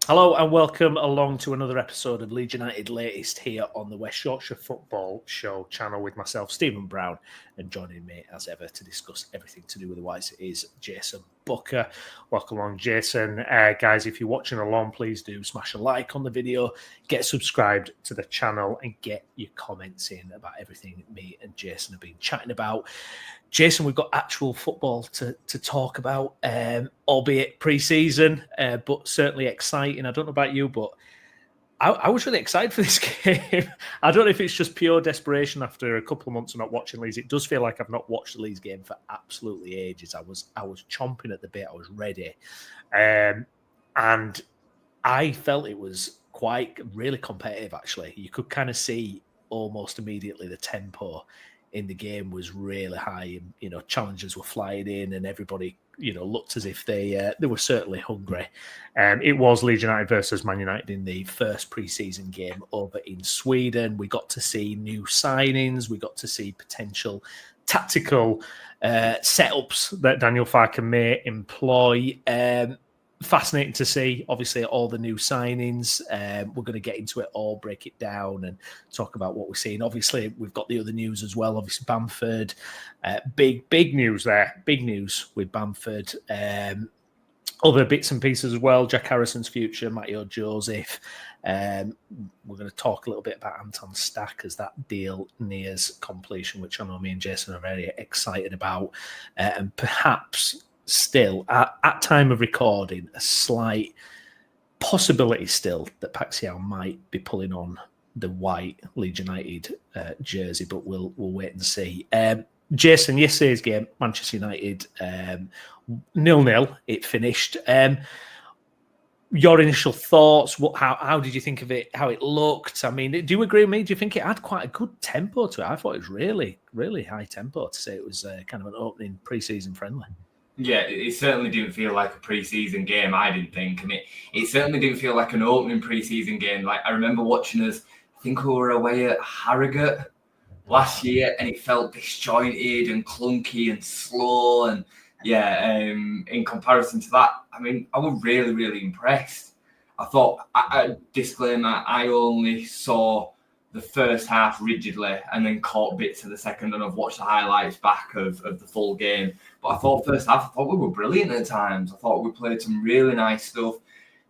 Hello and welcome along to another episode of Leeds United Latest here on the West Yorkshire Football Show channel with myself, Stephen Brown, and joining me as ever to discuss everything to do with the Whites is Jason Booker. Welcome along, Jason. Guys, if you're watching along, please do smash a like on the video, get subscribed to the channel and get your comments in about everything me and Jason have been chatting about. Jason, we've got actual football to talk about, albeit pre-season, but certainly exciting. I don't know about you, but I was really excited for this game. I don't know if it's just pure desperation after a couple of months of not watching Leeds. It does feel like I've not watched the Leeds game for absolutely ages. I was chomping at the bit. I was ready. And I felt it was really competitive, actually. You could kind of see almost immediately the tempo in the game was really high, and challenges were flying in, and everybody looked as if they were certainly hungry. It was Leeds United versus Man United in the first pre-season game over in Sweden. We got to see new signings, we got to see potential tactical setups that Daniel Farke may employ. Fascinating to see, obviously, all the new signings. We're going to get into it all, break it down and talk about what we're seeing. Obviously, we've got the other news as well. Obviously, Bamford, big news there. Big news with Bamford. Other bits and pieces as well. Jack Harrison's future, Matteo Joseph. We're going to talk a little bit about Anton Stack as that deal nears completion, which I know me and Jason are very excited about. And perhaps still, at time of recording, a slight possibility still that Paixao might be pulling on the white Leeds United jersey, but we'll wait and see. Jason, yesterday's game, Manchester United 0-0. It finished. Your initial thoughts? How did you think of it? How it looked? I mean, do you agree with me? Do you think it had quite a good tempo to it? I thought it was really, really high tempo to say it was kind of an opening pre-season friendly. Yeah, it certainly didn't feel like a pre-season game, I didn't think. And it certainly didn't feel like an opening pre-season game. Like, I remember watching us, I think we were away at Harrogate last year, and it felt disjointed and clunky and slow. And in comparison to that, I mean, I was really, really impressed. I thought, disclaimer, I only saw the first half rigidly and then caught bits of the second, and I've watched the highlights back of the full game. But I thought first half, I thought we were brilliant at times. I thought we played some really nice stuff,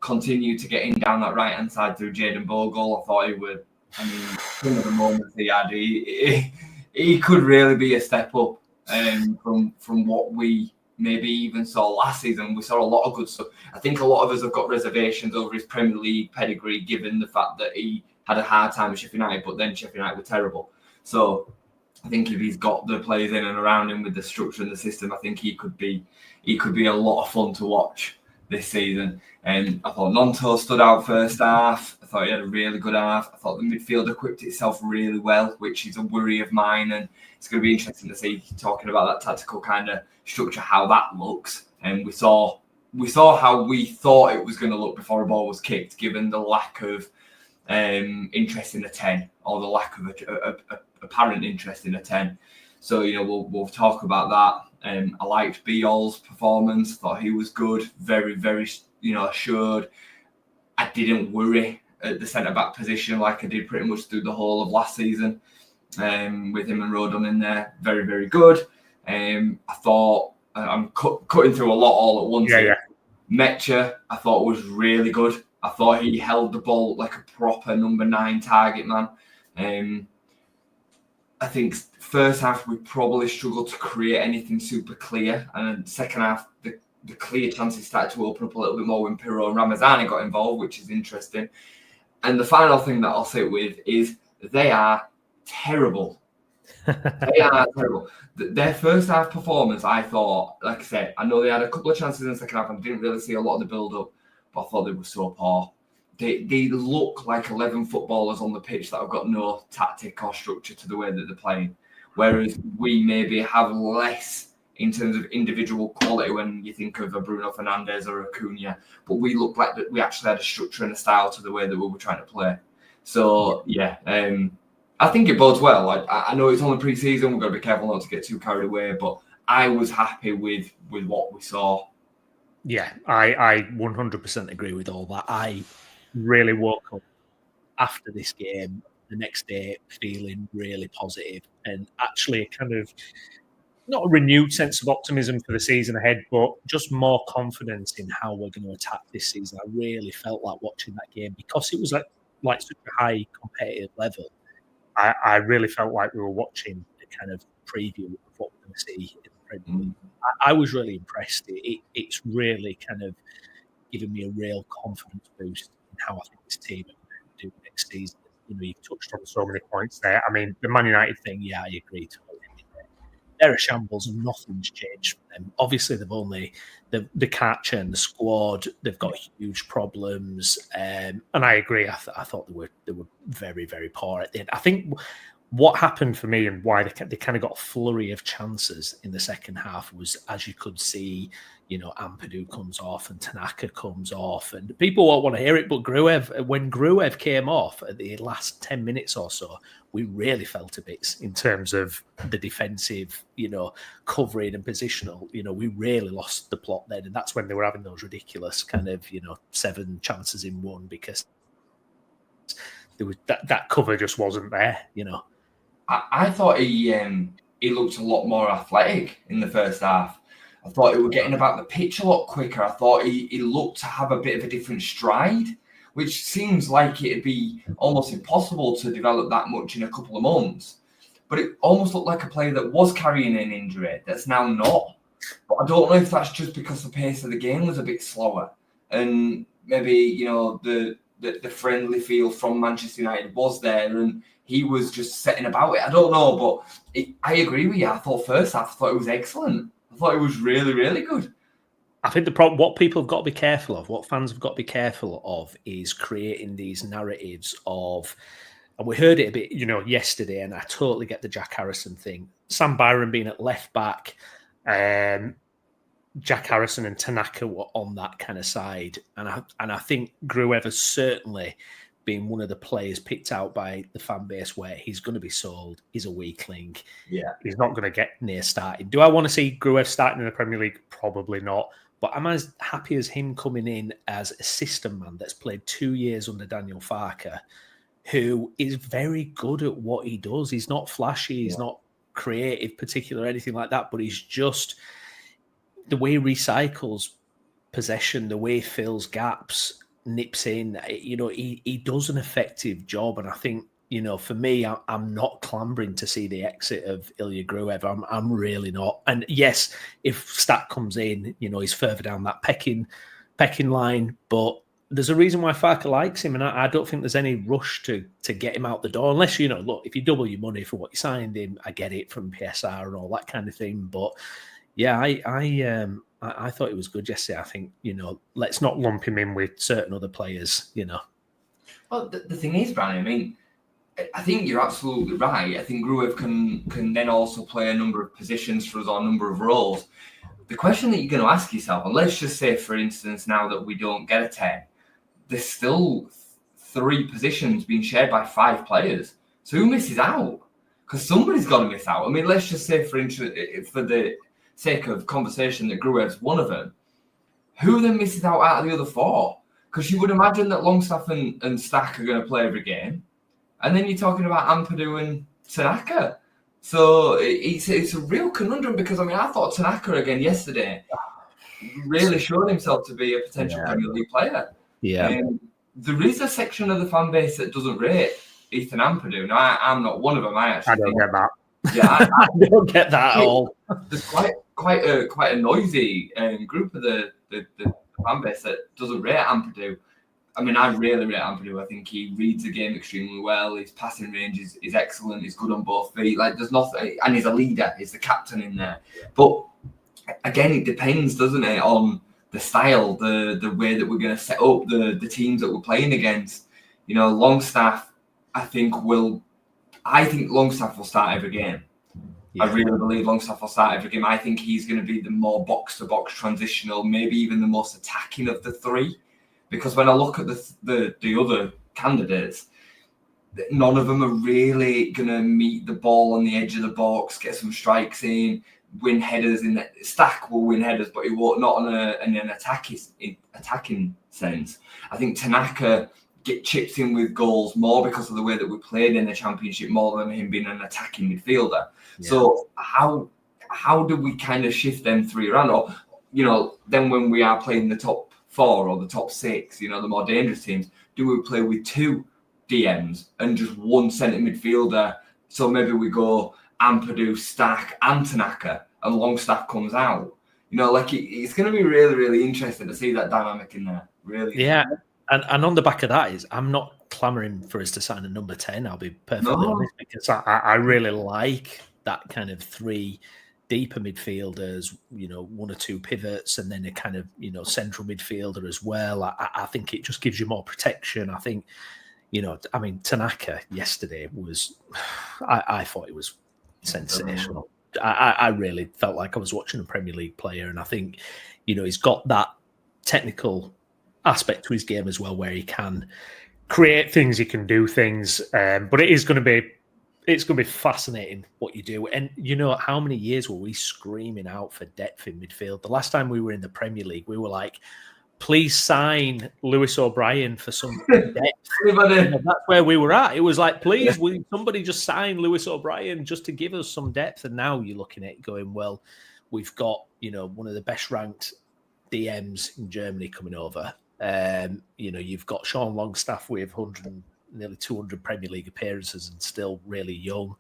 continued to get in down that right-hand side through Jayden Bogle. I thought he would, some of the moments he had, he could really be a step up from what we maybe even saw last season. We saw a lot of good stuff. I think a lot of us have got reservations over his Premier League pedigree, given the fact that he had a hard time with Sheffield United, but then Sheffield United were terrible. So I think if he's got the players in and around him with the structure and the system, I think he could be a lot of fun to watch this season. And I thought Nonto stood out first half. I thought he had a really good half. I thought the midfield equipped itself really well, which is a worry of mine. And it's going to be interesting to see, talking about that tactical kind of structure, how that looks. And we saw how we thought it was going to look before a ball was kicked, given the lack of interest in the 10, or the lack of apparent interest in a 10. So, we'll talk about that. I liked Biol's performance. Thought he was good. Very, very, assured. I didn't worry at the centre-back position like I did pretty much through the whole of last season. With him and Rodon in there. Very, very good. I thought, I'm cutting through a lot all at once. Yeah. Mecha, I thought was really good. I thought he held the ball like a proper number 9 target man. I think first half we probably struggled to create anything super clear, and then second half the clear chances started to open up a little bit more when Pirro and Ramazani got involved, which is interesting. And the final thing that I'll sit with is they are terrible. They are terrible. Their first half performance, I thought, like I said, I know they had a couple of chances in the second half and didn't really see a lot of the build-up, but I thought they were so poor. They look like 11 footballers on the pitch that have got no tactic or structure to the way that they're playing. Whereas we maybe have less in terms of individual quality when you think of a Bruno Fernandes or a Cunha. But we look like that we actually had a structure and a style to the way that we were trying to play. So, I think it bodes well. I know it's only pre-season. We've got to be careful not to get too carried away. But I was happy with what we saw. Yeah, I 100% agree with all that. I really woke up after this game the next day feeling really positive and actually kind of not a renewed sense of optimism for the season ahead, but just more confidence in how we're going to attack this season. I really felt like watching that game because it was like such a high competitive level. I really felt like we were watching a kind of preview of what we're going to see in the Premier League. I was really impressed. It's really kind of given me a real confidence boost in how I think this team are going to do next season. You've touched on so many points there. I mean, the Man United thing, yeah, I agree totally. They're a shambles and nothing's changed for them. Obviously, they can't change the squad. They've got huge problems, and I agree. I thought they were very, very poor at the end. I think what happened for me and why they kind of got a flurry of chances in the second half was, as you could see, Ampadu comes off and Tanaka comes off, and people won't want to hear it, but when Gruev came off at the last 10 minutes or so, we really felt a bit in terms of the defensive, covering and positional. We really lost the plot then, and that's when they were having those ridiculous kind of, 7 chances in one because there was that cover just wasn't there. I thought he looked a lot more athletic in the first half. I thought he was getting about the pitch a lot quicker. I thought he looked to have a bit of a different stride, which seems like it'd be almost impossible to develop that much in a couple of months. But it almost looked like a player that was carrying an injury that's now not. But I don't know if that's just because the pace of the game was a bit slower. And maybe, the friendly feel from Manchester United was there and he was just setting about it. I don't know, but I agree with you. I thought first half, I thought it was excellent. I thought it was really, really good. I think the problem, what people have got to be careful of, what fans have got to be careful of, is creating these narratives of, and we heard it a bit, yesterday, and I totally get the Jack Harrison thing. Sam Byron being at left back, Jack Harrison and Tanaka were on that kind of side, and I think Gruev has certainly been one of the players picked out by the fan base where he's going to be sold. He's a weakling. Yeah, he's not going to get near starting. Do I want to see Gruev starting in the Premier League? Probably not. But am I as happy as him coming in as a system man that's played 2 years under Daniel Farke, who is very good at what he does? He's not flashy. He's not creative, particular, anything like that. But he's just the way he recycles possession, the way he fills gaps, nips in. He does an effective job, and I think for me, I'm not clambering to see the exit of Ilya Gruev. I'm really not. And yes, if Stat comes in, he's further down that pecking line. But there's a reason why Farke likes him, and I don't think there's any rush to get him out the door. Unless look, if you double your money for what you signed him, I get it from Paixao and all that kind of thing. But yeah, I thought it was good yesterday. I think let's not lump him in with certain other players. Well, the thing is, Browney, I mean, I think you're absolutely right. I think Gruev can then also play a number of positions for us or a number of roles. The question that you're going to ask yourself, and let's just say, for instance, now that we don't get a 10, there's still 3 positions being shared by 5 players. So who misses out? Because somebody's got to miss out. I mean, let's just say, for the sake of conversation, that Gruev's one of them. Who then misses out of the other 4? Because you would imagine that Longstaff and Stack are going to play every game. And then you're talking about Ampadu and Tanaka. So it's a real conundrum because, I thought Tanaka again yesterday really showed himself to be a potential Premier League player. Yeah. There is a section of the fan base that doesn't rate Ethan Ampadu. Now, I'm not one of them. I don't get that. Yeah, I don't get that at all. There's quite a noisy group of the fan base that doesn't rate Ampadu. I really rate Ampadu. I think he reads the game extremely well. His passing range is excellent. He's good on both feet. There's nothing, and he's a leader. He's the captain in there. But again, it depends, doesn't it, on the style, the way that we're going to set up the teams that we're playing against. Longstaff, I think Longstaff will start every game. Yeah. I really believe Longstaff will start every game. I think he's going to be the more box-to-box transitional, maybe even the most attacking of the 3. Because when I look at the other candidates, none of them are really going to meet the ball on the edge of the box, get some strikes in, win headers in the Stack will win headers, but he won't, not on an attacking sense. I think Tanaka get chipped in with goals more because of the way that we played in the Championship, more than him being an attacking midfielder. Yeah. So how do we kind of shift them three around? Or, then when we are playing the top 4 or the top 6, the more dangerous teams, do we play with 2 DMs and just 1 centre midfielder? So maybe we go Ampadu, Stack and Tanaka, and Longstaff comes out. It's going to be really, really interesting to see that dynamic in there. Really. Yeah. And on the back of that is, I'm not clamouring for us to sign a number 10, I'll be perfectly honest, because I really like that kind of 3 deeper midfielders, 1 or 2 pivots, and then a kind of, central midfielder as well. I think it just gives you more protection. I think, Tanaka yesterday was, I thought it was sensational. I really felt like I was watching a Premier League player, and I think, he's got that technical aspect to his game as well, where he can create things, he can do things, but it's going to be fascinating what you do. And how many years were we screaming out for depth in midfield? The last time we were in the Premier League, we were like, please sign Lewis O'Brien for some depth. That's where we were at. It was like, please, will somebody just sign Lewis O'Brien just to give us some depth? And now you're looking at it going, well, we've got, one of the best ranked DMs in Germany coming over. You've got Sean Longstaff with nearly 200 Premier League appearances and still really young.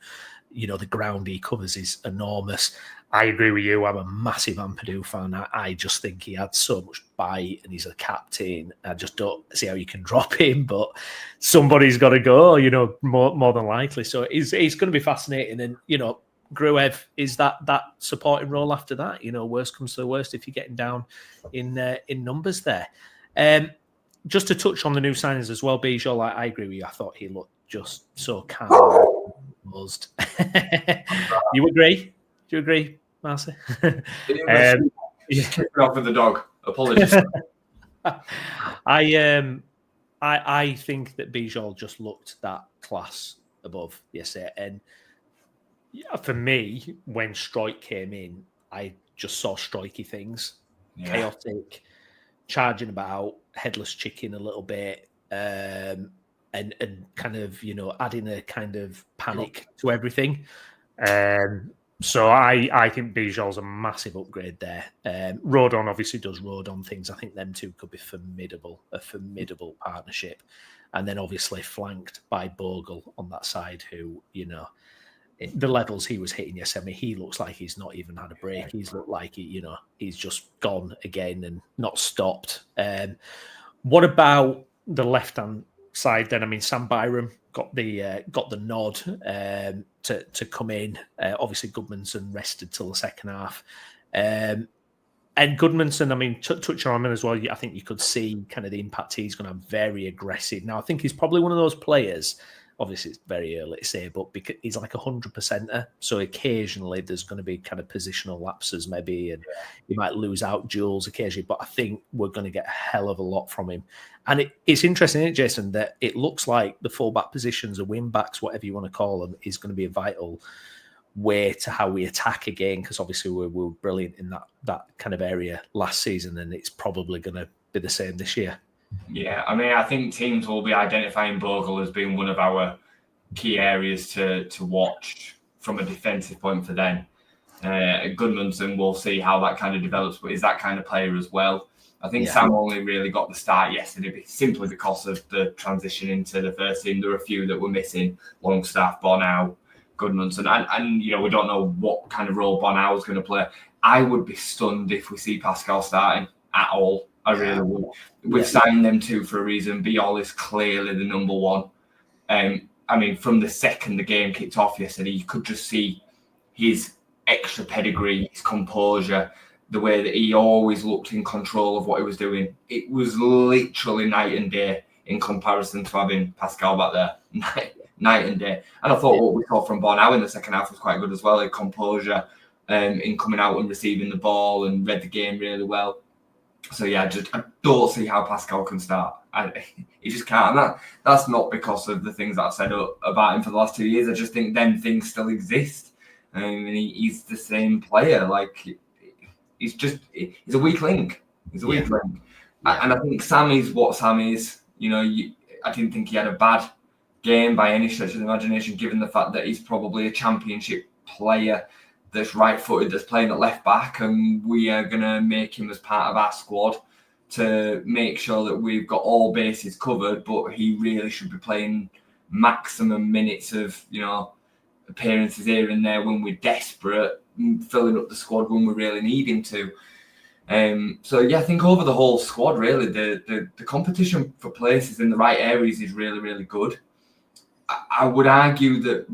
The ground he covers is enormous. I agree with you. I'm a massive Ampadu fan. I just think he had so much bite, and he's a captain. I just don't see how you can drop him, but somebody's got to go, more than likely. So it's going to be fascinating. And, Gruev is that supporting role after that. Worst comes to the worst if you're getting down in numbers there. Just to touch on the new signings as well, Paixao, I agree with you. I thought he looked just so calm. You agree? Do you agree, Marcy? Off with the dog. Apologies. I think that Paixao just looked that class above yesterday. And for me, when Strike came in, I just saw strikey things. Yeah. Chaotic, charging about, headless chicken a little bit, and kind of, adding a kind of panic to everything. So I think Paixao's a massive upgrade there. Rodon obviously does Rodon things. I think them two could be a formidable partnership. And then obviously flanked by Bogle on that side, who, the levels he was hitting yesterday, he looks like he's not even had a break. He's looked like he's just gone again and not stopped. What about the left-hand side then? Sam Byram got the nod to come in. Obviously, Goodmanson rested till the second half. And Goodmanson, touching on him as well, I think you could see kind of the impact he's going to have. Very aggressive. Now, I think he's probably one of those players. Obviously, it's very early to say, but because he's like 100%er, so occasionally there's going to be kind of positional lapses maybe, and he might lose out duels occasionally, but I think we're going to get a hell of a lot from him. And it's interesting, isn't it, Jason, that it looks like the full-back positions, the wing-backs, whatever you want to call them, is going to be a vital way to how we attack again, because obviously we were brilliant in that kind of area last season, and it's probably going to be the same this year. Yeah, I think teams will be identifying Bogle as being one of our key areas to watch from a defensive point for them. Goodmanson, we'll see how that kind of develops, but is that kind of player as well. I think Sam only really got the start yesterday simply because of the transition into the first team. There were a few that were missing: Longstaff, Bonau, Goodmanson, and we don't know what kind of role Bonau is going to play. I would be stunned if we see Paixao starting at all. I really would. We've signed them two for a reason. Biol is clearly the number one. From the second the game kicked off yesterday, you could just see his extra pedigree, his composure, the way that he always looked in control of what he was doing. It was literally night and day in comparison to having Paixao back there. Night and day. And I thought what we saw from Bonau in the second half was quite good as well. His composure in coming out and receiving the ball and read the game really well. So I don't see how Paixao can start. He just can't. And that's not because of the things that I've said about him for the last 2 years. I just think them things still exist. and he's the same player. Like, he's a weak link. He's a weak link. Yeah. And I think Sam is what Sam is. I didn't think he had a bad game by any stretch of the imagination, given the fact that he's probably a championship player that's right-footed, that's playing at left back, and we are going to make him as part of our squad to make sure that we've got all bases covered, but he really should be playing maximum minutes of, appearances here and there when we're desperate, filling up the squad when we really need him to. I think over the whole squad, really, the competition for places in the right areas is really, really good. I would argue that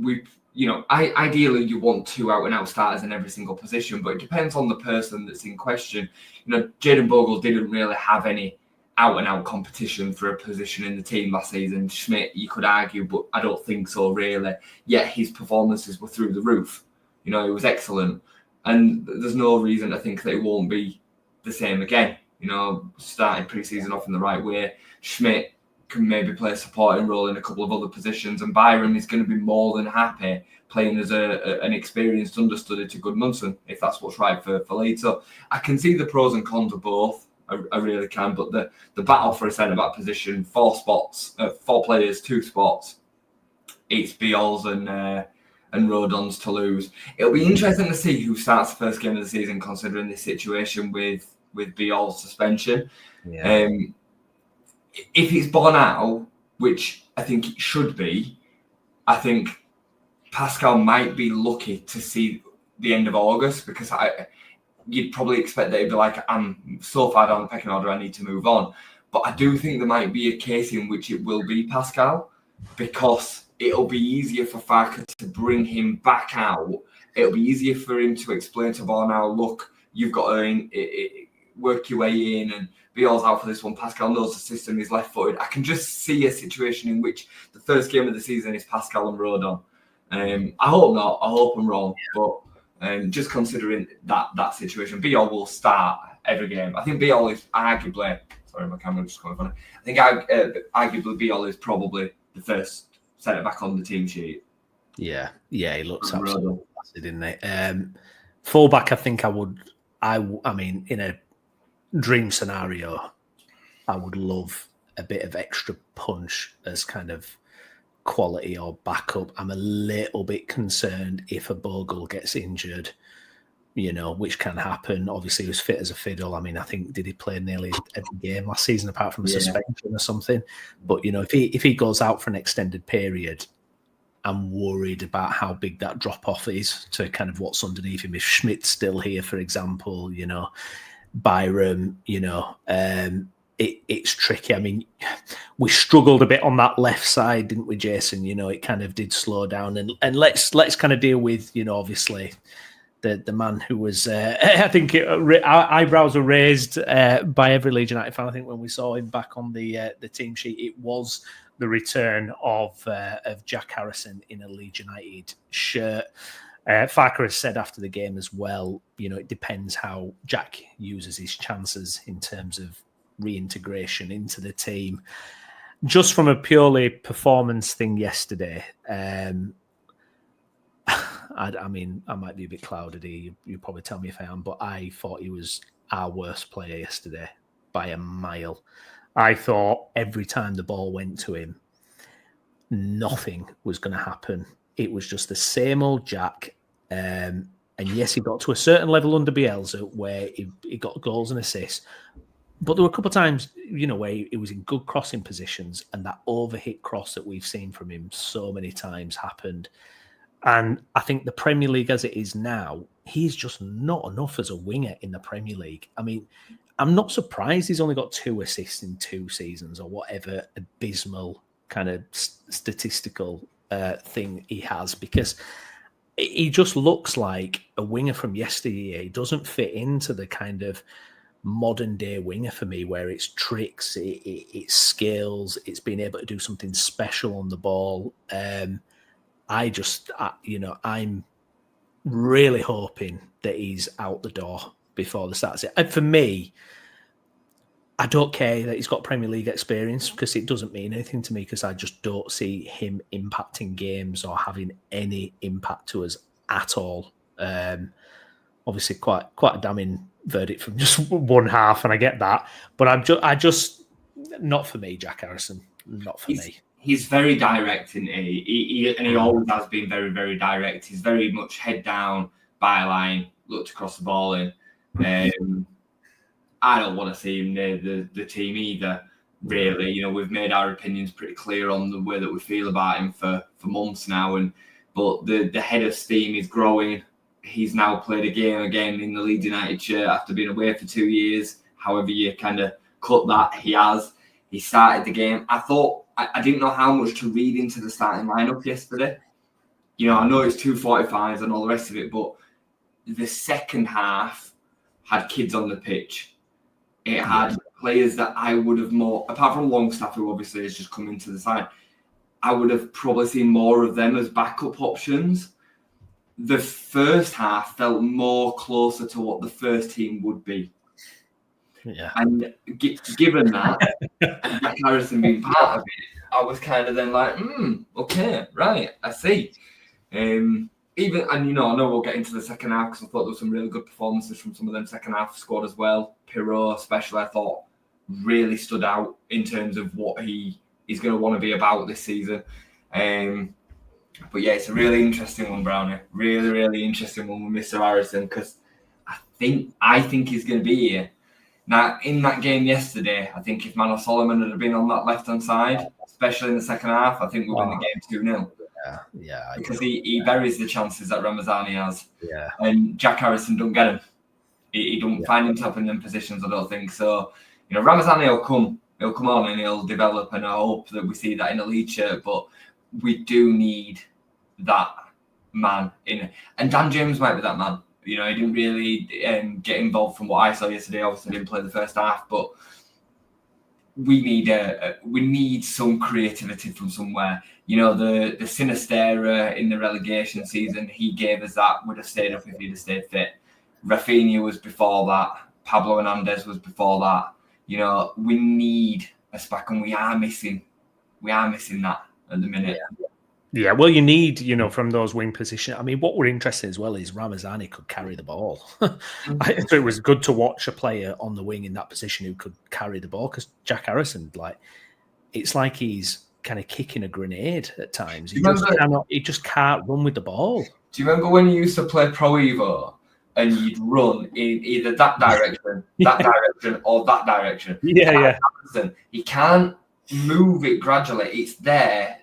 ideally you want 2 out-and-out starters in every single position, but it depends on the person that's in question. Jayden Bogle didn't really have any out-and-out competition for a position in the team last season. Schmidt, you could argue, but I don't think so, really. Yet his performances were through the roof. It was excellent. And there's no reason to think that it won't be the same again. Starting pre-season off in the right way. Schmidt can maybe play a supporting role in a couple of other positions, and Byram is going to be more than happy playing as an experienced understudy to Goodmanson, if that's what's right for Leeds. So I can see the pros and cons of both. I really can, but the battle for a centre-back position, 4 spots, 4 players, 2 spots, it's Biols and Rodon's to lose. It'll be interesting to see who starts the first game of the season, considering this situation with Biol's suspension. Yeah. If it's Paixao, which I think it should be, I think Paixao might be lucky to see the end of August, because you'd probably expect that he'd be like, I'm so far down the pecking order, I need to move on. But I do think there might be a case in which it will be Paixao, because it'll be easier for Farker to bring him back out. It'll be easier for him to explain to Bornau, look, you've got to work your way in, and Biol's out for this one. Paixao knows the system, he's left-footed. I can just see a situation in which the first game of the season is Paixao and Rodon. I hope not. I hope I'm wrong. But just considering that situation, Biol will start every game. I think Biol is arguably... Sorry, my camera just going funny. I think arguably Biol is probably the first centre-back on the team sheet. Yeah, he looks absolutely classy, didn't he? Full-back, I think I mean, in a dream scenario, I would love a bit of extra punch as kind of quality or backup. I'm a little bit concerned if a Bogle gets injured, which can happen. Obviously, he was fit as a fiddle. I mean, I think, did he play nearly every game last season apart from a suspension or something? But, if he goes out for an extended period, I'm worried about how big that drop-off is to kind of what's underneath him. If Schmidt's still here, for example, Byram, it's tricky. I mean, we struggled a bit on that left side, didn't we, Jason? It kind of did slow down. And let's kind of deal with, obviously, the man who was, I think eyebrows were raised by every Leeds United fan. I think when we saw him back on the team sheet, it was the return of Jack Harrison in a Leeds United shirt. Farker has said after the game as well, it depends how Jack uses his chances in terms of reintegration into the team. Just from a purely performance thing yesterday, I mean, I might be a bit clouded here. You probably tell me if I am, but I thought he was our worst player yesterday by a mile. I thought every time the ball went to him, nothing was going to happen. It was just the same old Jack. And yes, he got to a certain level under Bielsa where he got goals and assists. But there were a couple of times, where he was in good crossing positions, and that overhit cross that we've seen from him so many times happened. And I think the Premier League as it is now, he's just not enough as a winger in the Premier League. I mean, I'm not surprised he's only got 2 assists in 2 seasons or whatever abysmal kind of statistical thing he has, because he just looks like a winger from yesteryear. He doesn't fit into the kind of modern day winger for me, where it's tricks, it's skills, it's being able to do something special on the ball. I'm really hoping that he's out the door before the start. And for me, I don't care that he's got Premier League experience, because it doesn't mean anything to me, because I just don't see him impacting games or having any impact to us at all Obviously, quite a damning verdict from just one half, and I get that. But I just not for me, Jack Harrison. Not for me. He's very direct, isn't he? He always has been very, very direct. He's very much head down, byline, looked across the ball in. I don't want to see him near the team either, really. You know, we've made our opinions pretty clear on the way that we feel about him for months now. But the head of steam is growing. He's now played a game again in the Leeds United shirt after being away for 2 years. However you kind of cut that, he has. He started the game. I thought, I didn't know how much to read into the starting lineup yesterday. You know, I know it's 2:45s and all the rest of it, but the second half had kids on the pitch. It had players that I would have more, apart from Longstaff, who obviously has just come into the side, I would have probably seen more of them as backup options. The first half felt more closer to what the first team would be. Yeah. And given that, and Jack Harrison being part of it, I was kind of then like, okay, right, I see. I know we'll get into the second half because I thought there were some really good performances from some of them second half squad as well. Paixao, especially, I thought really stood out in terms of what he is going to want to be about this season. But yeah, it's a really interesting one, Brownie. Really, really interesting one with Mr. Harrison because I think he's going to be here. Now, in that game yesterday, I think if Manor Solomon had been on that left-hand side, especially in the second half, I think we'll win the game 2-0. Yeah. Because he buries the chances that Ramazani has. Yeah. And Jack Harrison don't get him. He don't find himself in them positions, I don't think. So, you know, Ramazani will come. He'll come on and he'll develop, and I hope that we see that in a Leeds shirt. But we do need that man in. And Dan James might be that man. You know, he didn't really get involved from what I saw yesterday. Obviously, didn't play the first half, but we need some creativity from somewhere. You know, the Sinistera in the relegation season, he gave us that. Would have stayed up if he'd have stayed fit. Rafinha was before that. Pablo Hernandez was before that. You know, we need a SPAC, and we are missing that at the minute. Yeah, well, you need, you know, from those wing positions. I mean, what we're interested in as well is Ramazani could carry the ball. So it was good to watch a player on the wing in that position who could carry the ball because Jack Harrison, it's like he's kind of kicking a grenade at times. He just can't run with the ball. Do you remember when you used to play Pro Evo and you'd run in either that direction, direction, or that direction? Yeah. He can't move it gradually. It's there,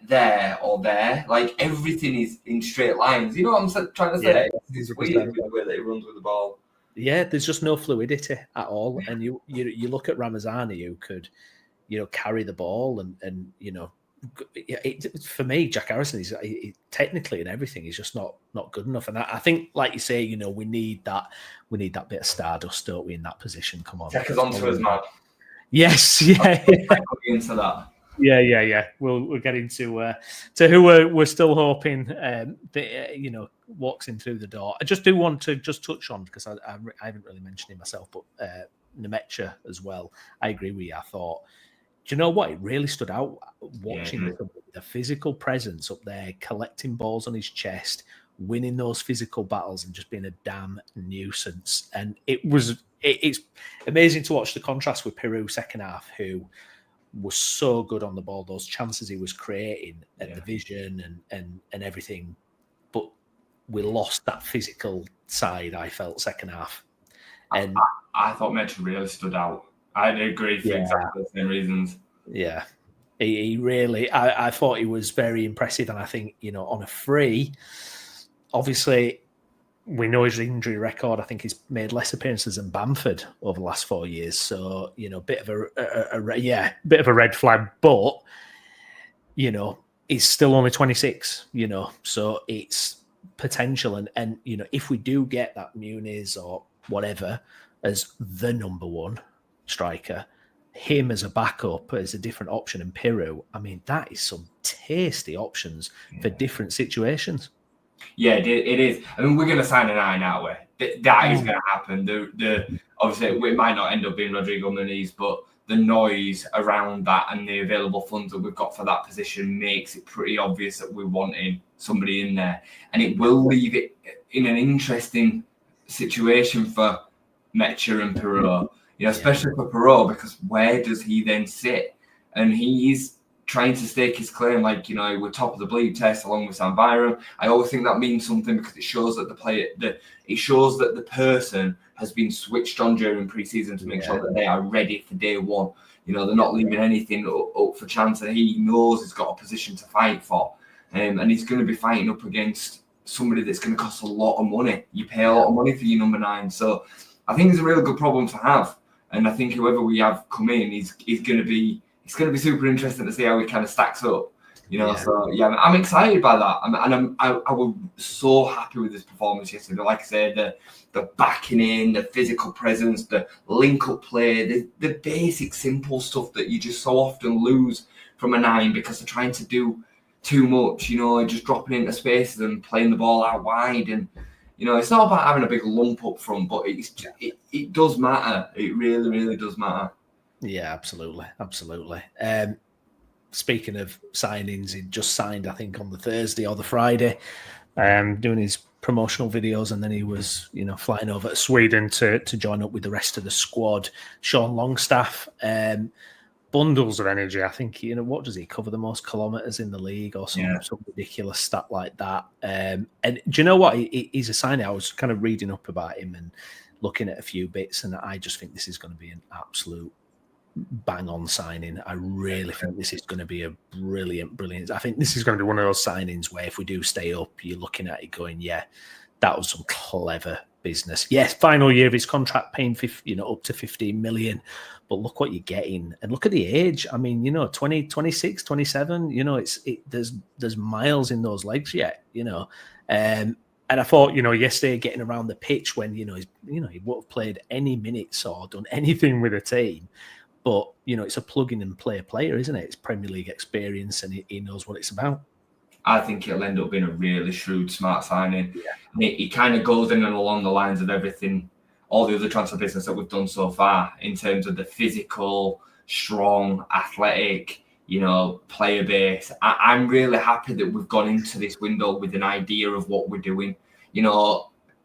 or there. Like everything is in straight lines. You know what I'm trying to say? Yeah, it's weird the way that he runs with the ball. Yeah, there's just no fluidity at all. And you look at Ramazani, who could, you know, carry the ball and you know, for me, Jack Harrison is technically and everything is just not good enough. And I think, like you say, you know, we need that bit of stardust, don't we, in that position? Come on, take us onto us, man. Yes, yeah. Into that. Yeah. We'll get into who we're still hoping that you know, walks in through the door. I just do want to just touch on, because I haven't really mentioned it myself, but Nemecha as well. I agree with you. I thought, do you know what? It really stood out watching the physical presence up there, collecting balls on his chest, winning those physical battles, and just being a damn nuisance. And it's amazing to watch the contrast with Paixao second half, who was so good on the ball, those chances he was creating at the vision and everything. But we lost that physical side, I felt, second half. And I thought Mitch really stood out. I agree for exactly the same reasons. Yeah. He really, I thought he was very impressive. And I think, you know, on a free, obviously, we know his injury record. I think he's made less appearances than Bamford over the last 4 years. So, you know, bit of a red flag. But, you know, he's still only 26, you know, so it's potential. And you know, if we do get that Muniz or whatever as the number one striker, him as a backup as a different option, and Paixao, I mean, that is some tasty options for different situations. Yeah, it is. I mean, we're going to sign an 9, aren't we? that is going to happen. Obviously, it might not end up being Rodrigo Muniz, but the noise around that and the available funds that we've got for that position makes it pretty obvious that we're wanting somebody in there. And it will leave it in an interesting situation for Metcher and Paixao, especially for Paixao, because where does he then sit? And he's trying to stake his claim, we're top of the bleed test along with Sam Byram. I always think that means something because it shows that it shows that the person has been switched on during pre-season to make sure that they are ready for day one. They're not leaving anything up for chance, and he knows he's got a position to fight for. And he's going to be fighting up against somebody that's going to cost a lot of money. You pay a lot of money for your number 9. So I think it's a really good problem to have. And I think whoever we have come in, he's going to be super interesting to see how he kind of stacks up. So I'm excited by that. I was so happy with this performance yesterday. Like I said, the backing in, the physical presence, the link-up play, the basic simple stuff that you just so often lose from a 9 because they're trying to do too much, just dropping into spaces and playing the ball out wide. And, it's not about having a big lump up front, but it does matter. It really, really does matter. Yeah, absolutely. Speaking of signings, he just signed, I think, on the Thursday or the Friday, doing his promotional videos, and then he was, flying over to Sweden to join up with the rest of the squad. Sean Longstaff, bundles of energy. I think, what does he cover the most kilometres in the league or some ridiculous stat like that? And do you know what? He's a signing. I was kind of reading up about him and looking at a few bits, and I just think this is going to be an absolute bang-on signing. I really think this is going to be a brilliant. I think this is going to be one of those signings where if we do stay up, you're looking at it going, that was some clever business. Yes, final year of his contract, paying up to 15 million, but look what you're getting, and look at the age. I mean, 20, 26, 27. There's miles in those legs yet. And I thought, yesterday getting around the pitch when he would have played any minutes or done anything with a team. But, it's a plug-in and play player, isn't it? It's Premier League experience, and he knows what it's about. I think it'll end up being a really shrewd, smart signing. Yeah. He kind of goes in and along the lines of everything, all the other transfer business that we've done so far, in terms of the physical, strong, athletic, player base. I'm really happy that we've gone into this window with an idea of what we're doing.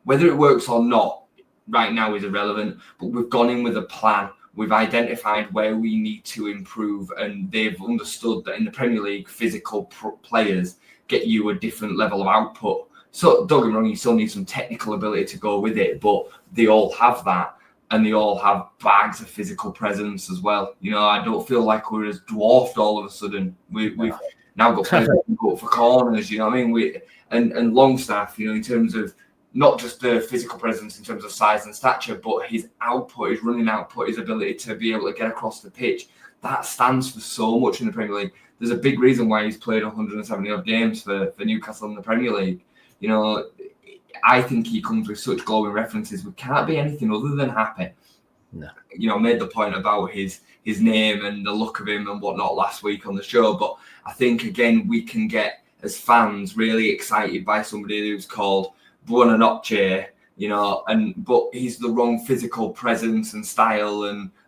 Whether it works or not right now is irrelevant, but we've gone in with a plan. We've identified where we need to improve, and they've understood that in the Premier League, physical players get you a different level of output. So don't get me wrong, you still need some technical ability to go with it, but they all have that, and they all have bags of physical presence as well. I don't feel like we're as dwarfed all of a sudden. We've now got players who can go for corners, you know what I mean? And Longstaff, in terms of not just the physical presence in terms of size and stature, but his output, his running output, his ability to be able to get across the pitch, that stands for so much in the Premier League. There's a big reason why he's played 170 odd games for Newcastle in the Premier League. I think he comes with such glowing references. We can't be anything other than happy. No. Made the point about his name and the look of him and whatnot last week on the show, but I think, again, we can get, as fans, really excited by somebody who's called Buonanotte, but he's the wrong physical presence and style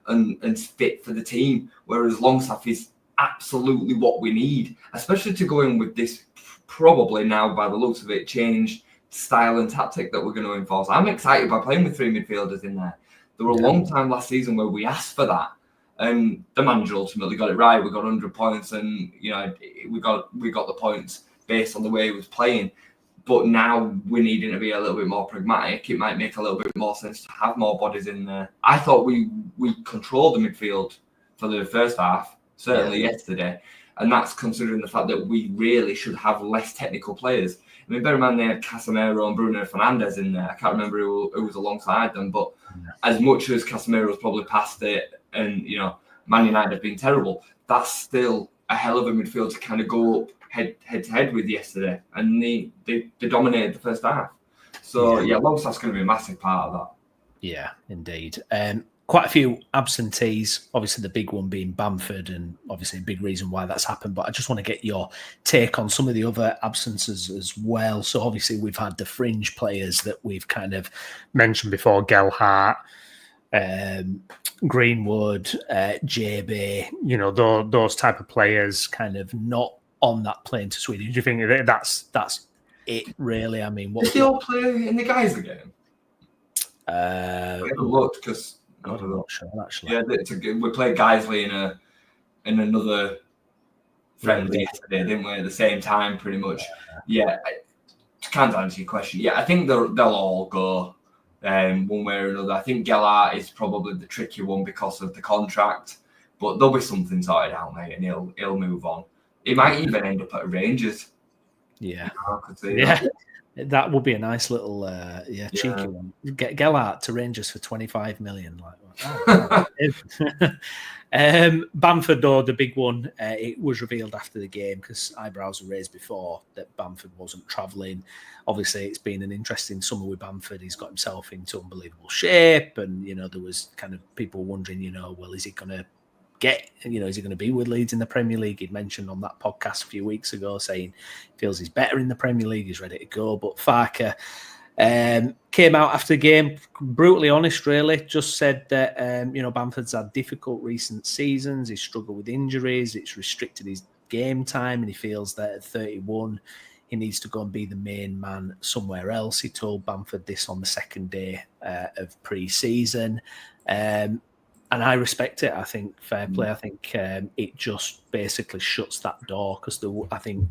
and fit for the team. Whereas Longstaff is absolutely what we need, especially to go in with this probably now, by the looks of it, changed style and tactic that we're going to enforce. I'm excited by playing with 3 midfielders in there. There were a long time last season where we asked for that, and the manager ultimately got it right. We got 100 points, and we got the points based on the way he was playing. But now we're needing to be a little bit more pragmatic. It might make a little bit more sense to have more bodies in there. I thought we controlled the midfield for the first half, certainly yesterday. And that's considering the fact that we really should have less technical players. I mean, bear in mind they had Casemiro and Bruno Fernandes in there. I can't remember who was alongside them. But as much as Casemiro's probably passed it and, Man United have been terrible, that's still a hell of a midfield to kind of go up head to head with yesterday, and they dominated the first half. So Longstaff's going to be a massive part of that. Yeah, indeed. quite a few absentees, obviously the big one being Bamford, and obviously a big reason why that's happened. But I just want to get your take on some of the other absences as well. So obviously we've had the fringe players that we've kind of mentioned before, Gelhardt, Greenwood, JB, those type of players kind of not on that plane to Sweden. Do you think that's it really? I mean, did they all play in the guys' game? I haven't looked because I'm not sure actually. Yeah, we played Guiseley in another friendly yesterday, didn't we? At the same time, pretty much. Yeah, to kind of answer your question, yeah, I think they'll all go one way or another. I think Gelhardt is probably the tricky one because of the contract, but there'll be something sorted out, mate, and he'll move on. He might even end up at Rangers. Yeah, I could see that. That would be a nice little, cheeky one. Get Gelhardt to Rangers for 25 million. Bamford, though, the big one, it was revealed after the game because eyebrows were raised before that Bamford wasn't travelling. Obviously, it's been an interesting summer with Bamford. He's got himself into unbelievable shape, and there was kind of people wondering, well, is he going to is he going to be with Leeds in the Premier League? He'd mentioned on that podcast a few weeks ago saying he feels he's better in the Premier League, he's ready to go. But Farke came out after the game, brutally honest, really, just said that, Bamford's had difficult recent seasons, he's struggled with injuries, it's restricted his game time, and he feels that at 31, he needs to go and be the main man somewhere else. He told Bamford this on the second day of pre-season. And I respect it. I think fair play. I think it just basically shuts that door because I think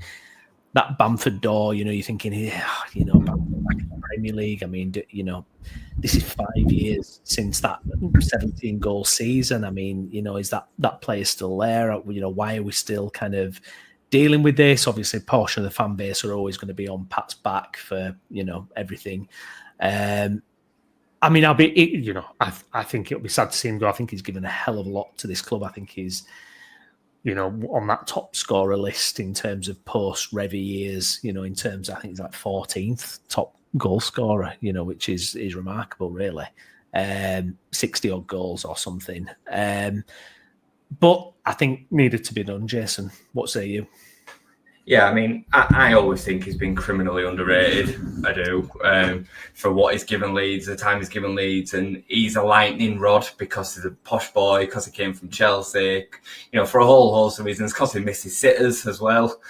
that Bamford door, you're thinking, Bamford back in the Premier League. I mean, this is 5 years since that 17-goal season. I mean, is that player still there? Why are we still kind of dealing with this? Obviously, a portion of the fan base are always going to be on Pat's back for, everything. I mean, I think it'll be sad to see him go. I think he's given a hell of a lot to this club. I think he's, on that top scorer list in terms of post-Revy years, in terms, I think he's like 14th top goal scorer, which is remarkable, really. 60-odd goals or something. But I think needed to be done. Jason, what say you? Yeah, I mean, I always think he's been criminally underrated. I do. For what he's given Leeds, the time he's given Leeds, and he's a lightning rod because he's a posh boy, because he came from Chelsea, for a whole host of reasons, because he missed his sitters as well.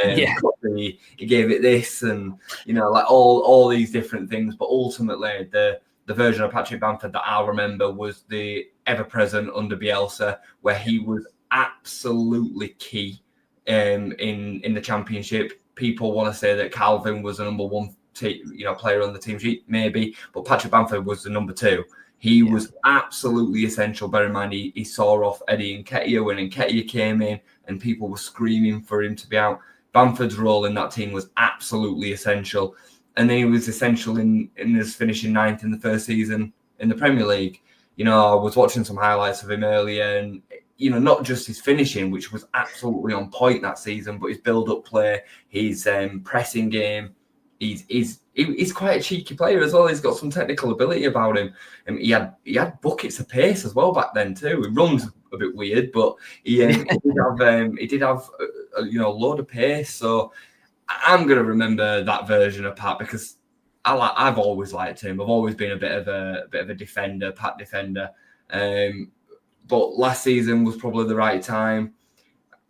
He gave it this, and like all these different things. But ultimately, the version of Patrick Bamford that I'll remember was the ever-present under Bielsa, where he was absolutely key. In the Championship, people want to say that Calvin was the number one player on the team sheet, maybe, but Patrick Bamford was the number two. He was absolutely essential. Bear in mind, he saw off Eddie Nketiah when Nketiah came in, and people were screaming for him to be out. Bamford's role in that team was absolutely essential, and then he was essential in his finishing ninth in the first season in the Premier League. I was watching some highlights of him earlier, and not just his finishing, which was absolutely on point that season, but his build-up play, his pressing game. He's quite a cheeky player as well. He's got some technical ability about him. And he had buckets of pace as well back then too. He runs a bit weird, but he did have a load of pace. So I'm gonna remember that version of Pat because I've always liked him. I've always been a bit of a defender, Pat defender. But last season was probably the right time.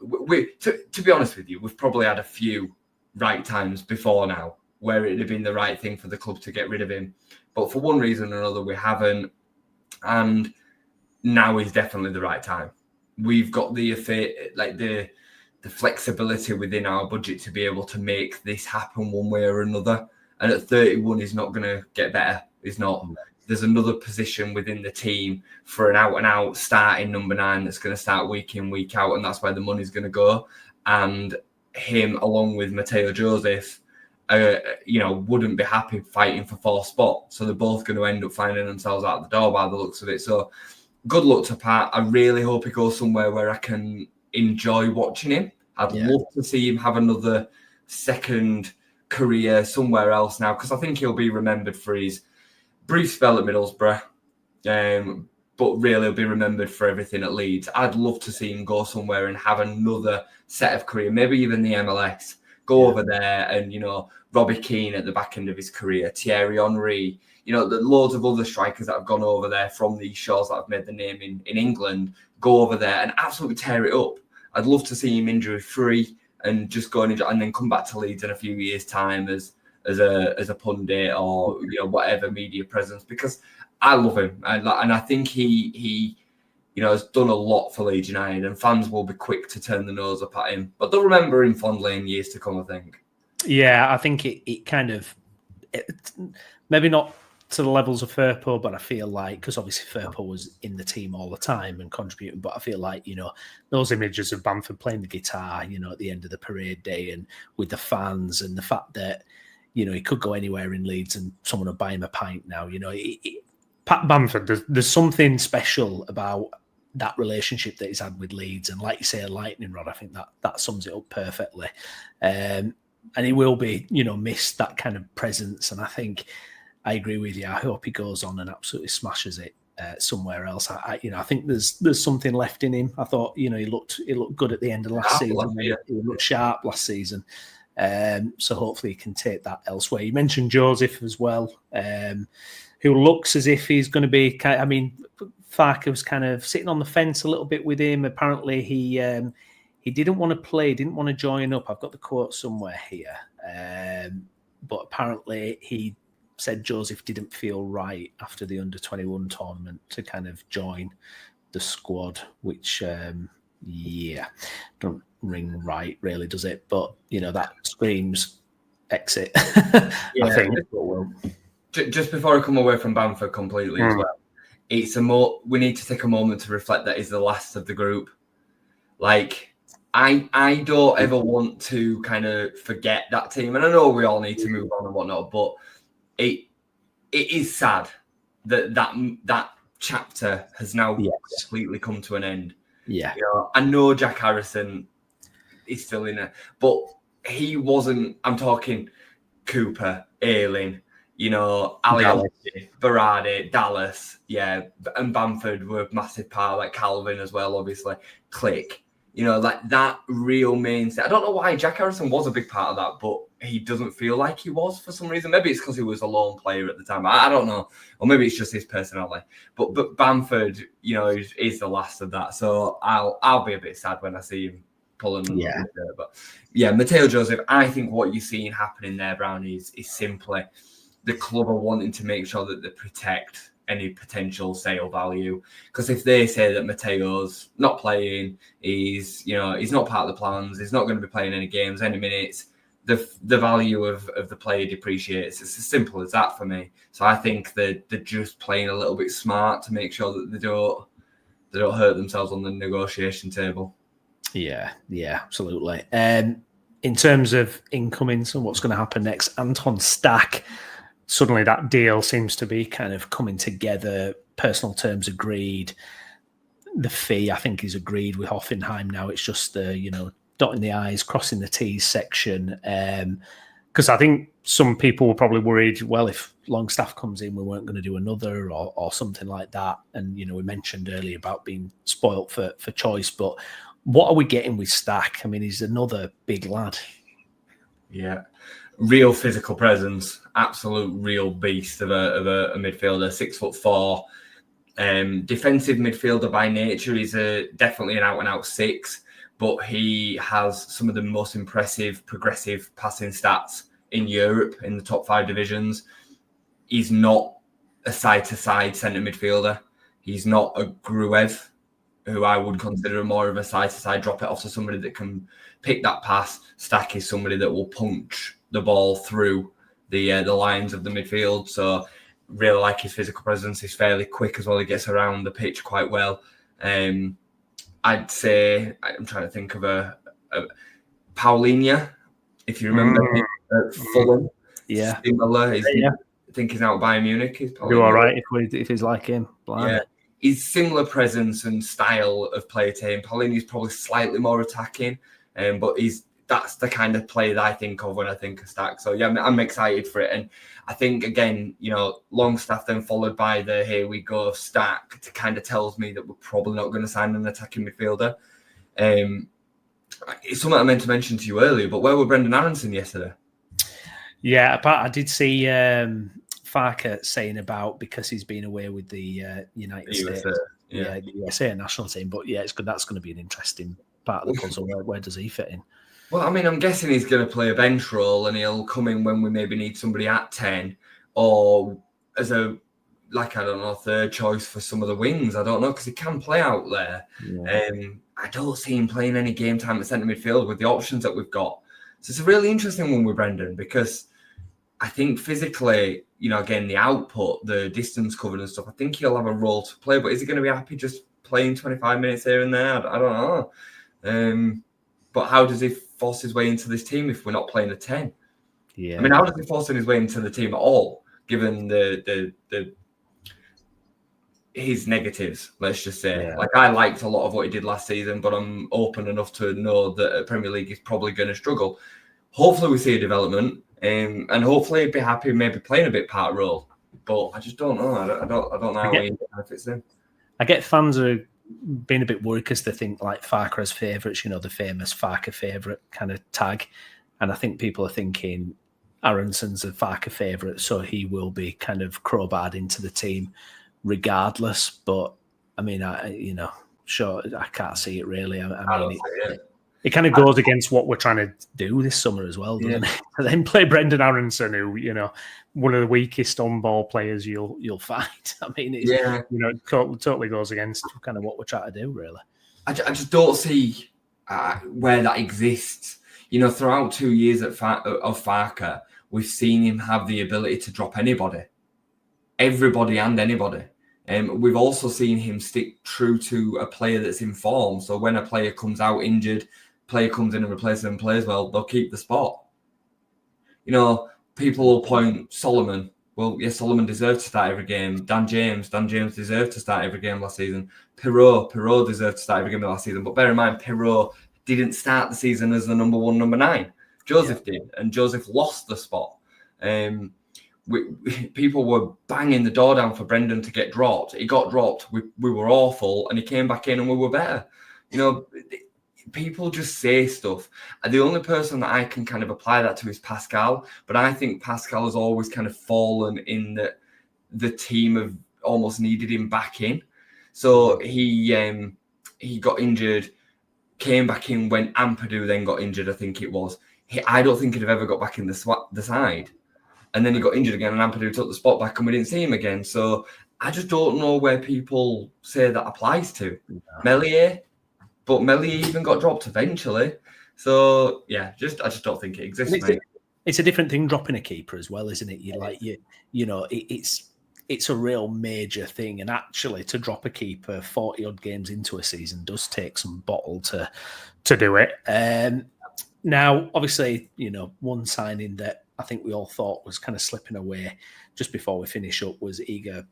To be honest with you, we've probably had a few right times before now where it'd have been the right thing for the club to get rid of him. But for one reason or another, we haven't. And now is definitely the right time. We've got the flexibility within our budget to be able to make this happen one way or another. And at 31, he's not going to get better. He's not. There's another position within the team for an out-and-out starting number 9 that's going to start week in, week out, and that's where the money's going to go. And him, along with Matteo Joseph, wouldn't be happy fighting for 4th spot. So they're both going to end up finding themselves out the door by the looks of it. So good luck to Pat. I really hope he goes somewhere where I can enjoy watching him. I'd love to see him have another second career somewhere else now, because I think he'll be remembered for his brief spell at Middlesbrough, but really he'll be remembered for everything at Leeds. I'd love to see him go somewhere and have another set of career, maybe even the MLS. Go over there and, Robbie Keane at the back end of his career, Thierry Henry, the loads of other strikers that have gone over there from these shores that have made the name in England, go over there and absolutely tear it up. I'd love to see him injury-free and just go and then come back to Leeds in a few years' time as a pundit or whatever media presence, because I love him and I think he has done a lot for Leeds United, and fans will be quick to turn the nose up at him, but they'll remember him fondly in years to come, I think. Yeah, I think it kind of maybe not to the levels of Firpo, but I feel like, because obviously Firpo was in the team all the time and contributing, but I feel like, those images of Bamford playing the guitar, at the end of the parade day and with the fans, and the fact that, he could go anywhere in Leeds and someone would buy him a pint now, Pat Bamford, there's something special about that relationship that he's had with Leeds. And like you say, a lightning rod, I think that sums it up perfectly. And he will be, missed, that kind of presence. And I think I agree with you. I hope he goes on and absolutely smashes it somewhere else. I think there's something left in him. I thought, he looked good at the end of last season. He looked sharp last season. So hopefully he can take that elsewhere. You mentioned Joseph as well, who looks as if he's going to be Farke was kind of sitting on the fence a little bit with him. Apparently he didn't want to play, didn't want to join up. I've got the quote somewhere here. But apparently he said Joseph didn't feel right after the under-21 tournament to kind of join the squad, which, don't ring right, really, does it? But, that screams exit, I think. Just before I come away from Bamford completely as well, we need to take a moment to reflect that he's the last of the group. Like, I don't ever want to kind of forget that team, and I know we all need to move on and whatnot, but it is sad that chapter has now completely come to an end. Yeah, I know Jack Harrison is still in it, but he wasn't. I'm talking Cooper, Ayling, Ali, Berardi, Dallas, and Bamford were a massive part, like Calvin as well, obviously, Click. Like that real mainstay. I don't know why Jack Harrison was a big part of that, but he doesn't feel like he was for some reason. Maybe it's because he was a lone player at the time. I don't know. Or maybe it's just his personality. But Bamford, is the last of that. So I'll be a bit sad when I see him pulling them up there. But Matteo Joseph, I think what you're seeing happening there, Browney, is simply the club are wanting to make sure that they protect any potential sale value. Because if they say that Matteo's not playing, he's not part of the plans, he's not going to be playing any games, any minutes, the value of the player depreciates. It's as simple as that for me. So I think they're just playing a little bit smart to make sure that they don't hurt themselves on the negotiation table. Yeah, absolutely. In terms of incomings and what's going to happen next, Anton Stack, suddenly that deal seems to be kind of coming together. Personal terms agreed. The fee, I think, is agreed with Hoffenheim now. It's just the, dotting the I's, crossing the T's section. Because I think some people were probably worried, well, if Longstaff comes in, we weren't going to do another or something like that. And, we mentioned earlier about being spoilt for choice. But what are we getting with Stack? I mean, he's another big lad. Yeah. Real physical presence, absolute real beast of a midfielder, 6'4", defensive midfielder by nature. He's definitely an out-and-out 6, but he has some of the most impressive progressive passing stats in Europe in the top 5 divisions. He's not a side-to-side centre midfielder. He's not a Gruev, who I would consider more of a side-to-side, drop it off to somebody that can pick that pass. Stack is somebody that will punch the ball through the lines of the midfield. So really like his physical presence. He's fairly quick as well. He gets around the pitch quite well. I'd say, I'm trying to think of a Paulinho, if you remember him at Fulham. Yeah. Similar. I think he's out of Bayern Munich. Do all right if he's like him. Blimey. Yeah. He's similar presence and style of play to him. Paulinho's probably slightly more attacking, but he's that's the kind of play that I think of when I think of Stack. So yeah, I'm excited for it. And I think, again, Longstaff then followed by the here we go Stack to kind of tells me that we're probably not going to sign an attacking midfielder. It's something I meant to mention to you earlier, but where were Brendan Aronson yesterday? Yeah, but I did see Farker saying about because he's been away with the United States, the USA national team. But yeah, it's good. That's going to be an interesting part of the puzzle. Where does he fit in? Well, I mean, I'm guessing he's going to play a bench role and he'll come in when we maybe need somebody at 10 or as a, third choice for some of the wings. I don't know, because he can play out there. Yeah. I don't see him playing any game time at centre midfield with the options that we've got. So it's a really interesting one with Brendan, because I think physically, again, the output, the distance covered and stuff, I think he'll have a role to play. But is he going to be happy just playing 25 minutes here and there? I don't know. But how does he force his way into this team if we're not playing a 10? Yeah. I mean, how does he force his way into the team at all, given his negatives, let's just say. Yeah. Like, I liked a lot of what he did last season, but I'm open enough to know that at Premier League he's probably going to struggle. Hopefully we see a development, and hopefully he'd be happy maybe playing a bit part role. But I just don't know. I don't know how he fits in. I get fans are being a bit worried because they think like Farker as favourites, the famous Farker favourite kind of tag. And I think people are thinking Aronson's a Farker favourite, so he will be kind of crowbarred into the team regardless. But I mean, sure, I can't see it really. I mean, it kind of goes against what we're trying to do this summer as well, doesn't it? And then play Brendan Aronson, who, one of the weakest on-ball players you'll find. I mean, it's, totally goes against kind of what we're trying to do, really. I just don't see where that exists. Throughout 2 years of Farker, we've seen him have the ability to drop anybody. Everybody and anybody. We've also seen him stick true to a player that's in form. So when a player comes out injured, player comes in and replaces them and plays well, they'll keep the spot. People will point Solomon. Well, yes, Solomon deserved to start every game. Dan James deserved to start every game last season. Perrault deserved to start every game last season. But bear in mind, Perrault didn't start the season as the number 1, number 9. Joseph did, and Joseph lost the spot. People were banging the door down for Brendan to get dropped. He got dropped. We were awful, and he came back in and we were better. People just say stuff. And the only person that I can kind of apply that to is Pascal. But I think Pascal has always kind of fallen in that the team have almost needed him back in. So he got injured, came back in when Ampadu then got injured, I think it was. I don't think he'd have ever got back in the side. And then he got injured again, and Ampadu took the spot back, and we didn't see him again. So I just don't know where people say that applies to. Meslier, but Meslier even got dropped eventually. So yeah, I just don't think it exists. It's a different thing dropping a keeper as well, isn't it? It's a real major thing, and actually to drop a keeper 40 odd games into a season does take some bottle to do it. Now, obviously, one signing that I think we all thought was kind of slipping away just before we finish up was Igor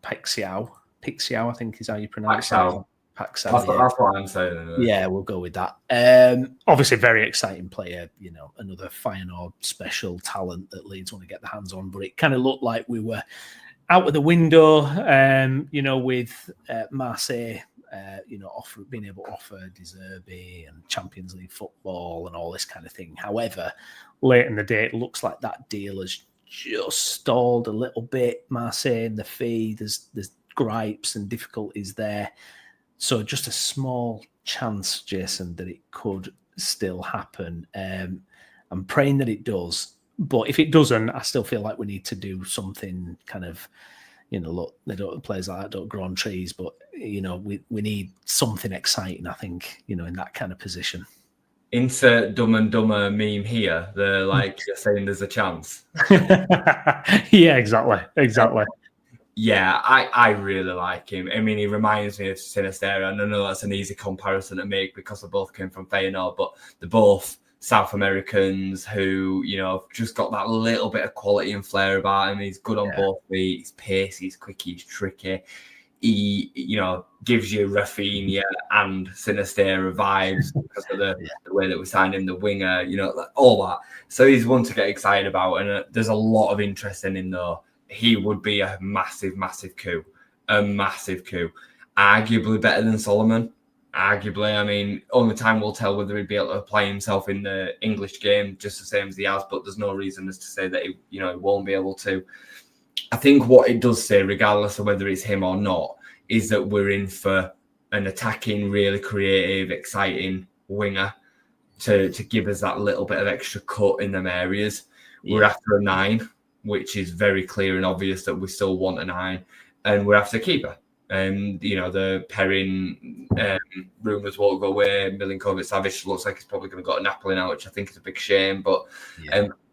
Paixao. Paixao, I think is how you pronounce it. Paixao. That's what I'm saying. Yeah, we'll go with that. Obviously, very exciting player. Another Feyenoord special talent that Leeds want to get their hands on. But it kind of looked like we were out of the window. With Marseille. Being able to offer De Zerbi and Champions League football and all this kind of thing. However, late in the day, it looks like that deal has just stalled a little bit. Marseille and the fee, there's gripes and difficulties there. So just a small chance, Jason, that it could still happen. I'm praying that it does. But if it doesn't, I still feel like we need to do something kind of, look, players like that don't grow on trees, but we need something exciting, I think, in that kind of position. Insert Dumb and Dumber meme here. They're like, you're saying there's a chance. Yeah, exactly. Yeah, I really like him. I mean, he reminds me of Sinisterra, and I know that's an easy comparison to make because they both came from Feyenoord, but they're both South Americans who, just got that little bit of quality and flair about him. He's good on both feet. He's pacey, he's quick, he's tricky. he, gives you Rafinha and Sinisterra vibes because of the way that we signed him, the winger, like all that. So he's one to get excited about, and there's a lot of interest in him, though. He would be a massive, massive coup. A massive coup. Arguably better than Solomon. Arguably, I mean, only time will tell whether he'd be able to play himself in the English game just the same as he has, but there's no reason as to say that he won't be able to. I think what it does say, regardless of whether it's him or not, is that we're in for an attacking, really creative, exciting winger to give us that little bit of extra cut in them areas. Yeah. We're after a 9, which is very clear and obvious that we still want a 9, and we're after a keeper. The Perrin rumours won't go away. Milinkovic-Savic looks like he's probably going to go to Napoli now, which I think is a big shame. But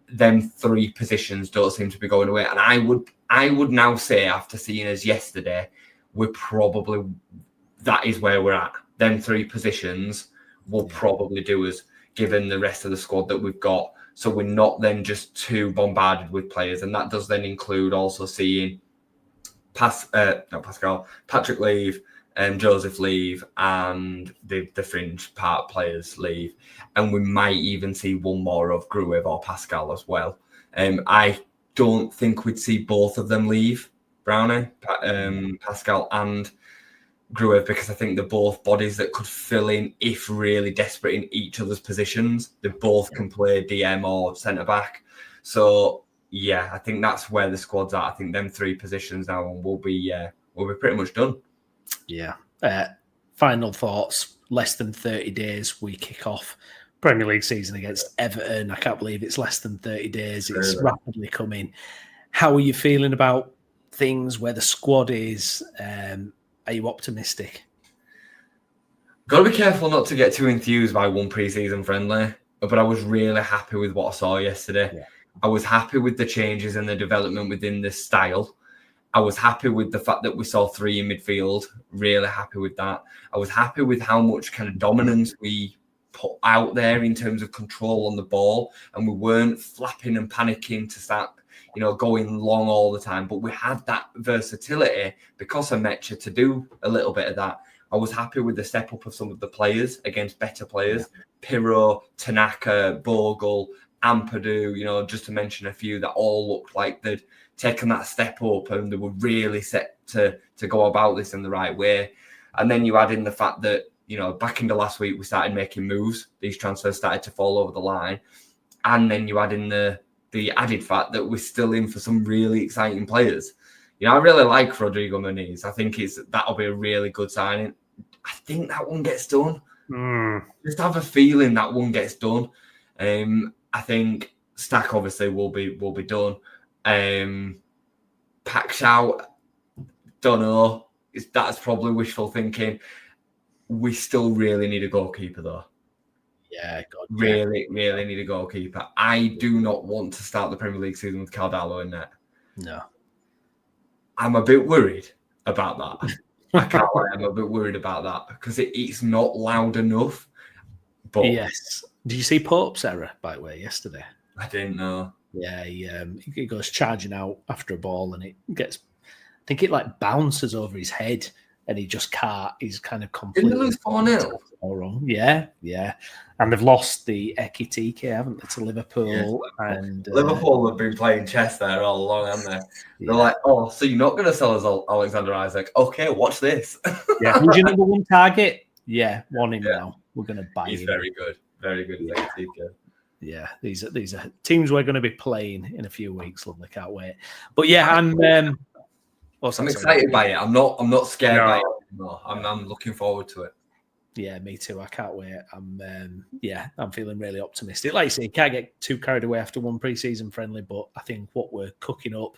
them 3 positions don't seem to be going away. And I would now say, after seeing us yesterday, that is where we're at. Them 3 positions will probably do us, given the rest of the squad that we've got. So we're not then just too bombarded with players. And that does then include also seeing Patrick leave, Joseph leave, and the fringe part players leave. And we might even see one more of Gruev or Paixao as well. I don't think we'd see both of them leave, Browney, Paixao and Gruev, because I think they're both bodies that could fill in if really desperate in each other's positions. They both can play DM or centre-back. So, yeah, I think that's where the squad's at. I think them 3 positions now will be pretty much done. Yeah. Final thoughts. Less than 30 days, we kick off Premier League season against Everton. I can't believe it's less than 30 days. It's rapidly coming. How are you feeling about things, where the squad is? Are you optimistic? Got to be careful not to get too enthused by one pre-season friendly, but I was really happy with what I saw yesterday. Yeah. I was happy with the changes and the development within the style. I was happy with the fact that we saw 3 in midfield. Really happy with that. I was happy with how much kind of dominance we put out there in terms of control on the ball, and we weren't flapping and panicking to start, going long all the time. But we had that versatility because of Mecha to do a little bit of that. I was happy with the step up of some of the players against better players. Pirro, Tanaka, Bogle, Ampadu, just to mention a few that all looked like they'd taken that step up and they were really set to go about this in the right way. And then you add in the fact that, back into last week, we started making moves. These transfers started to fall over the line. And then you add in the added fact that we're still in for some really exciting players. I really like Rodrigo Muniz. I think that'll be a really good signing. I think that one gets done. Just have a feeling that one gets done. I think Stack obviously will be done. Paixao, don't know. That's probably wishful thinking. We still really need a goalkeeper, though. Yeah, God, really need a goalkeeper. I do not want to start the Premier League season with Caldalo in net. No. I'm a bit worried about that. I can't lie, I'm a bit worried about that because it's not loud enough. But yes. Did you see Pope's error, by the way, yesterday? I didn't know. Yeah, he goes charging out after a ball and it gets, I think it bounces over his head and he just can't, he's kind of completely... Didn't they lose 4-0? Wrong. Yeah. And they've lost the Ekitike, haven't they, to Liverpool? Yeah. And Liverpool have been playing chess there all along, haven't they? Yeah. They're like, oh, so you're not going to sell us Alexander Isaac? Okay, watch this. Yeah, who's your number 1 target? Yeah, want him now. We're going to buy him. He's very good. Very good. Yeah, these are teams we're going to be playing in a few weeks. Lovely, can't wait. But yeah, I'm excited by it. I'm not scared by it anymore. I'm looking forward to it. Yeah, me too. I can't wait. I'm feeling really optimistic. Like you say, you can't get too carried away after one pre-season friendly, but I think what we're cooking up,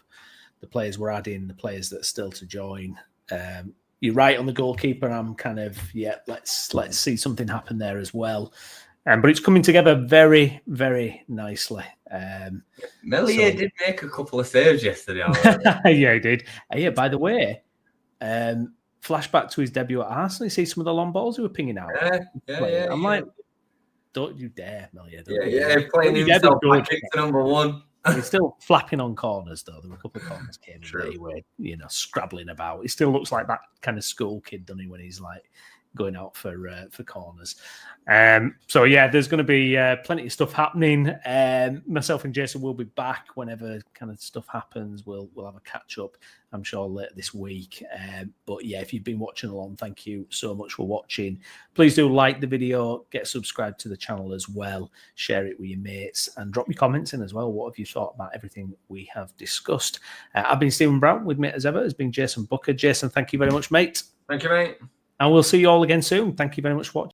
the players we're adding, the players that are still to join. You're right on the goalkeeper. I'm kind of let's see something happen there as well. But it's coming together very, very nicely. Melier did make a couple of saves yesterday. Yeah, he did. Yeah, by the way, flashback to his debut at Arsenal. You see some of the long balls he were pinging out. Yeah. I'm like, don't you dare, Melier. Playing himself back into number 1. He's still flapping on corners, though. There were a couple of corners came in where he were, scrabbling about. He still looks like that kind of school kid, doesn't he, when he's like going out for corners. So yeah, there's going to be plenty of stuff happening. Myself and Jason will be back whenever kind of stuff happens. We'll have a catch up, I'm sure, later this week. But yeah, if you've been watching along, thank you so much for watching. Please do like the video, get subscribed to the channel as well, share it with your mates, and drop your comments in as well. What have you thought about everything we have discussed? I've been Stephen Brown. With me as ever has been Jason Booker. Jason, thank you very much, mate. Thank you, mate. And we'll see you all again soon. Thank you very much for watching.